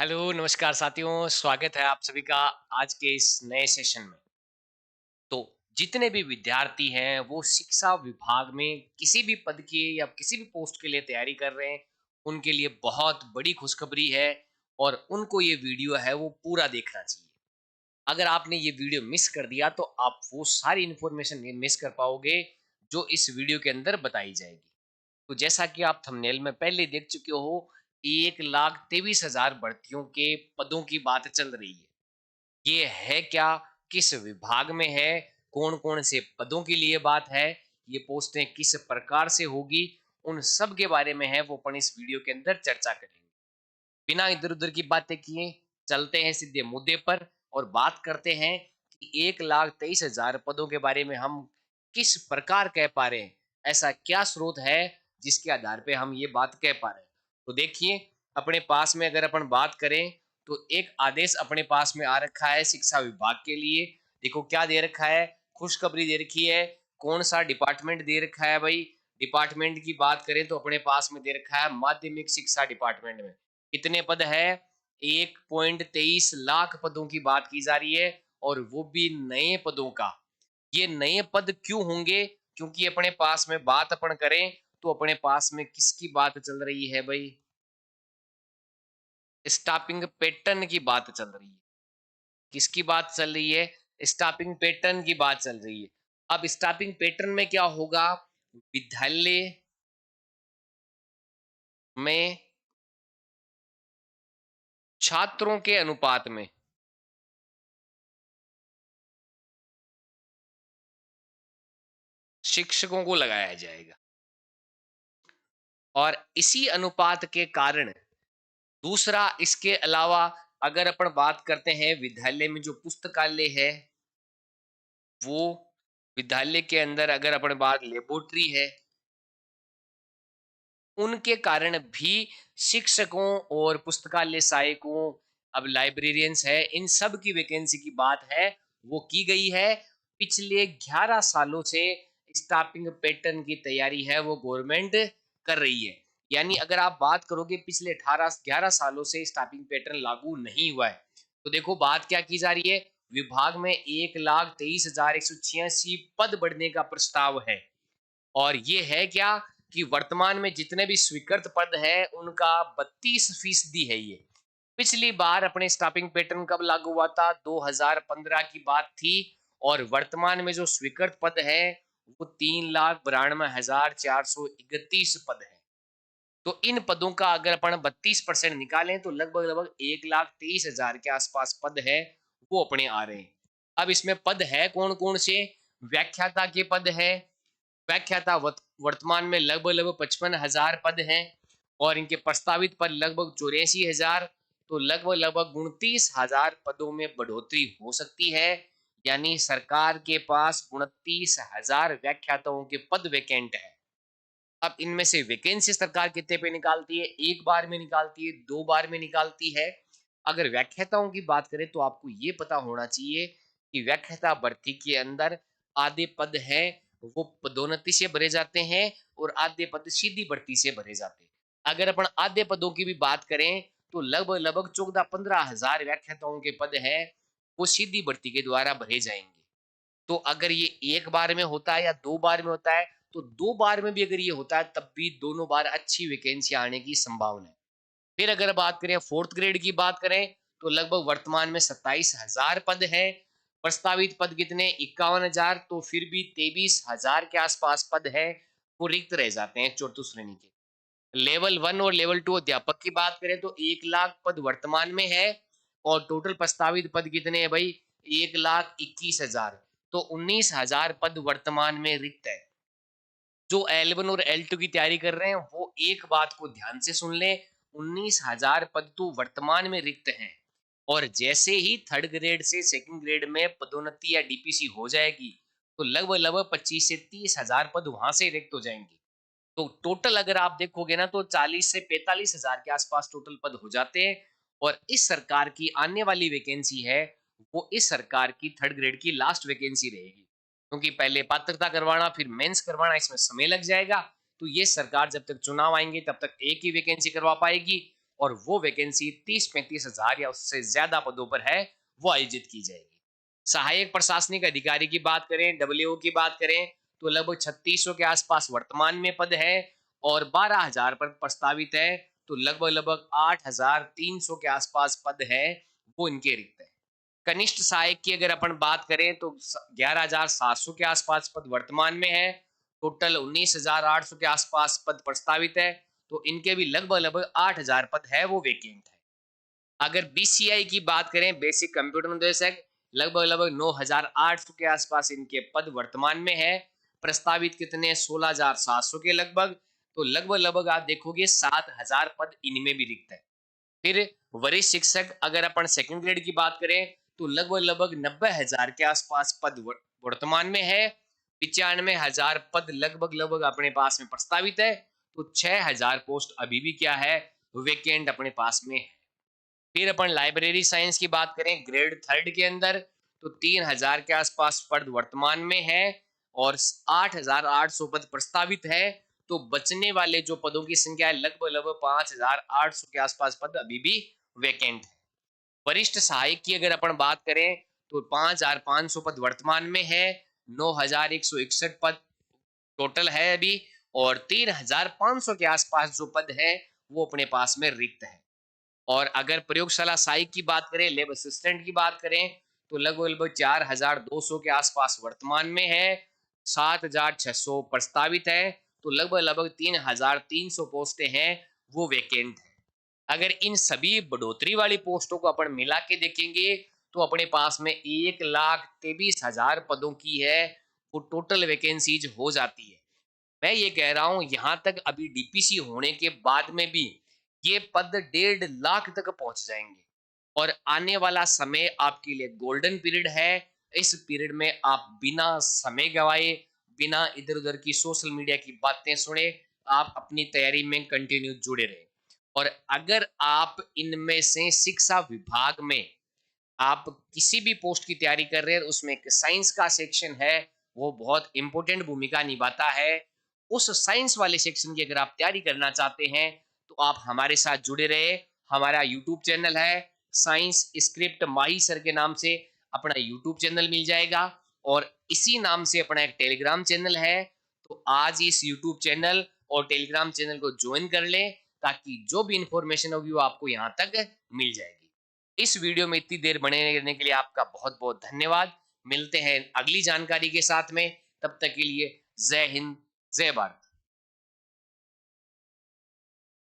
Hello, नमस्कार साथियों, स्वागत है आप सभी का आज के इस नए सेशन में। तो जितने भी विद्यार्थी हैं, वो शिक्षा विभाग में किसी भी पद की या किसी भी पोस्ट के लिए तैयारी कर रहे हैं, उनके लिए बहुत बड़ी खुशखबरी है और उनको ये वीडियो है वो पूरा देखना चाहिए। अगर आपने ये वीडियो मिस कर दिया तो आप वो सारी इन्फॉर्मेशन मिस कर पाओगे जो इस वीडियो के अंदर बताई जाएगी। तो जैसा कि आप थंबनेल में पहले देख चुके हो, 1,23,000 भर्तियों के पदों की बात चल रही है। ये है क्या? किस विभाग में है? कौन-कौन से पदों के लिए बात है? ये पोस्टें किस प्रकार से होगी? उन सब के बारे में है वो अपन इस वीडियो के अंदर चर्चा करेंगे। बिना इधर-उधर की बातें किए चलते हैं सीधे मुद्दे पर और बात करते हैं कि 1,23,000 पदों के बारे में हम किस प्रकार कह पा रहे हैं? ऐसा क्या स्रोत है जिसके आधार पे हम ये बात कह पा रहे हैं? तो देखिए, अपने पास में अगर अपन बात करें तो एक आदेश अपने पास में आ रखा है शिक्षा विभाग के लिए। देखो क्या दे रखा है, खुशखबरी दे रखी है। कौन-सा डिपार्टमेंट दे रखा है भई? डिपार्टमेंट की बात करें तो अपने पास में दे रखा है माध्यमिक शिक्षा डिपार्टमेंट में। कितने पद है? 1.23 लाख पदों की बात की जा रही है और वो भी नए पदों का। ये नए पद क्यों होंगे? क्योंकि अपने पास में बात अपन करें तो अपने पास में किसकी बात चल रही है भई? स्टाफिंग पैटर्न की बात चल रही है। किसकी बात चल रही है? स्टाफिंग पैटर्न की बात चल रही है। अब स्टाफिंग पैटर्न में क्या होगा? विद्यालय में छात्रों के अनुपात में शिक्षकों को लगाया जाएगा और इसी अनुपात के कारण दूसरा इसके अलावा अगर अपन बात करते हैं विद्यालय में जो पुस्तकालय है वो विद्यालय के अंदर अगर अपन बात लेबोरेटरी है उनके कारण भी शिक्षकों और पुस्तकालय सहायकों अब लाइब्रेरियंस है इन सब की वैकेंसी की बात है वो की गई है पिछले 11 सालों से स्टाफिंग पैटर्न की तैयारी है वो गवर्नमेंट कर रही है यानी अगर आप बात करोगे पिछले 18-11 सालों से स्टाफिंग पैटर्न लागू नहीं हुआ है तो देखो बात क्या की जा रही है विभाग में 1,23,186 पद बढ़ने का प्रस्ताव है और ये है क्या कि वर्तमान में जितने भी स्वीकृत पद है उनका 32% है ये पिछली बार अपने स्टाफिंग पैटर्न कब लागू हुआ था 2015 की बात थी और वर्तमान में जो स्वीकृत पद है वो 3,92,431 पद है तो इन पदों का अगर अपन 32% निकालें तो लगभग लगभग 1,23,000 के आसपास पद है वो अपने आ रहे हैं अब इसमें पद है कौन कौन से व्याख्याता के पद है व्याख्याता वर्तमान में लगभग लगभग 55,000 पद हैं और इनके प्रस्तावित पद लगभग 84,000 तो लगभग लगभग 29,000 पदों में बढ़ोतरी हो सकती है यानी सरकार के पास 29,000 व्याख्याताओं के पद वैकेंट है अब इनमें से वैकेंसी सरकार कितने पे निकालती है एक बार में निकालती है दो बार में निकालती है अगर व्याख्याताओं की बात करें तो आपको ये पता होना चाहिए कि व्याख्याता भर्ती के अंदर आधे पद हैं वो पदोन्नति से भरे जाते हैं और आधे पद सीधी भर्ती से भरे जाते हैं अगर अपन आधे पदों की भी बात करें तो लगभग लगभग 14-15 हजार व्याख्याताओं के पद हैं वो सीधी भर्ती के द्वारा भरे जाएंगे तो अगर ये एक बार में होता है या दो बार में होता है तो दो बार में भी अगर ये होता है तब भी दोनों बार अच्छी वैकेंसी आने की संभावना है फिर अगर बात करें फोर्थ ग्रेड की बात करें तो लगभग वर्तमान में 27,000 पद है प्रस्तावित पद कितने 51,000 तो फिर भी 23,000 के आसपास पद है वो रिक्त रह जाते हैं चौथी श्रेणी के लेवल 1 और लेवल 2 अध्यापक की बात करें तो 1 लाख पद वर्तमान में है और टोटल प्रस्तावित पद कितने हैं भाई 1,21,000 तो 19,000 पद वर्तमान में रिक्त है जो L1 और L2 की तैयारी कर रहे हैं वो एक बात को ध्यान से सुन लें 19,000 पद तो वर्तमान में रिक्त हैं और जैसे ही थर्ड ग्रेड से सेकंड ग्रेड में पदोन्नति या डीपीसी हो जाएगी तो लगभग लगभग 25 से 30 हजार पद वहां से रिक्त हो जाएंगे तो टोटल अगर आप देखोगे ना तो 40 से 45 हजार के आसपास टोटल पद हो जाते हैं और इस सरकार की आने वाली वैकेंसी है वो इस सरकार की थर्ड ग्रेड की लास्ट वैकेंसी रहेगी क्योंकि पहले पात्रता करवाना फिर मेंस करवाना इसमें समय लग जाएगा तो ये सरकार जब तक चुनाव आएंगे तब तक एक ही वैकेंसी करवा पाएगी और वो वैकेंसी 30-35 हजार या उससे ज्यादा पदों पर है, वो आयोजित की जाएगी। सहायक प्रशासनिक अधिकारी की बात करें, डब्ल्यूओ की बात करें, तो लगभग 3600 के आसपास वर्तमान में पद है और 12,000 पद प्रस्तावित है। तो लगभग लगभग 8,300 के आसपास पद है, वो इनके रिक्त है। कनिष्ठ सहायक की अगर अपन बात करें तो 11,700 के आसपास पद वर्तमान में है। टोटल 19,800 के आसपास पद प्रस्तावित है। तो इनके भी लगभग लगभग 8,000 पद है, वो वेकेंट है। अगर बीसीआई की बात करें, बेसिक कंप्यूटर निर्देशक, लगभग लगभग 9,800 के आसपास इनके पद वर्तमान में है। प्रस्तावित कितने? 16,700 के लगभग। तो लगभग लगभग आप देखोगे 7,000 पद इनमें भी रिक्त है। फिर वरिष्ठ शिक्षक अगर अपन सेकंड ग्रेड की बात करें तो लगभग लगभग 90,000 के आसपास पद वर्तमान में है। 95,000 पद लगभग लगभग अपने पास में प्रस्तावित है। तो 6,000 पोस्ट अभी भी क्या है? वेकेंट अपने पास में है। फिर अपन लाइब्रेरी साइंस की बात करें ग्रेड थर्ड के अंदर, तो 3,000 के आसपास पद वर्तमान में है और 8,800 पद प्रस्तावित है। तो बचने वाले जो पदों की संख्या है लगभग लगभग 5,800 के आसपास पद अभी भी वेकेंट है। वरिष्ठ सहायक की अगर अपन बात करें तो 5,500 पद वर्तमान में है। 9,161 पद टोटल है अभी और 3,500 के आसपास जो पद है वो अपने पास में रिक्त है। और अगर प्रयोगशाला सहायक की बात करें, लैब असिस्टेंट की बात करें, तो लगभग लगभग 4,200 के आसपास वर्तमान में है। 7,600 प्रस्तावित है। तो लगभग लगभग 3,300 पोस्टें हैं, वो वेकेंट है। अगर इन सभी बढ़ोतरी वाली पोस्टों को अपन मिला के देखेंगे तो अपने पास में 1,23,000 पदों की है वो टोटल वैकेंसीज हो जाती है। मैं ये कह रहा हूं यहां तक अभी डीपीसी होने के बाद में भी ये पद 1.5 लाख तक पहुंच जाएंगे और आने वाला समय आपके लिए गोल्डन पीरियड है। इस पीरियड में आप बिना समय गवाए, बिना इधर उधर की सोशल मीडिया की बातें सुने, आप अपनी तैयारी में कंटिन्यू जुड़े रहे। और अगर आप इनमें से शिक्षा विभाग में आप किसी भी पोस्ट की तैयारी कर रहे हैं, उसमें एक साइंस का सेक्शन है, वो बहुत इंपॉर्टेंट भूमिका निभाता है। उस साइंस वाले सेक्शन की अगर आप तैयारी करना चाहते हैं तो आप हमारे साथ जुड़े रहे। हमारा यूट्यूब चैनल है साइंस स्क्रिप्ट माही सर के नाम से, अपना यूट्यूब चैनल मिल जाएगा और इसी नाम से अपना एक टेलीग्राम चैनल है। तो आज इस यूट्यूब चैनल और टेलीग्राम चैनल को ज्वाइन कर लें ताकि जो भी इंफॉर्मेशन होगी वो आपको यहाँ तक मिल जाएगी। इस वीडियो में इतनी देर बने रहने के लिए आपका बहुत बहुत धन्यवाद। मिलते हैं अगली जानकारी के साथ में, तब तक के लिए जय हिंद, जय भारत।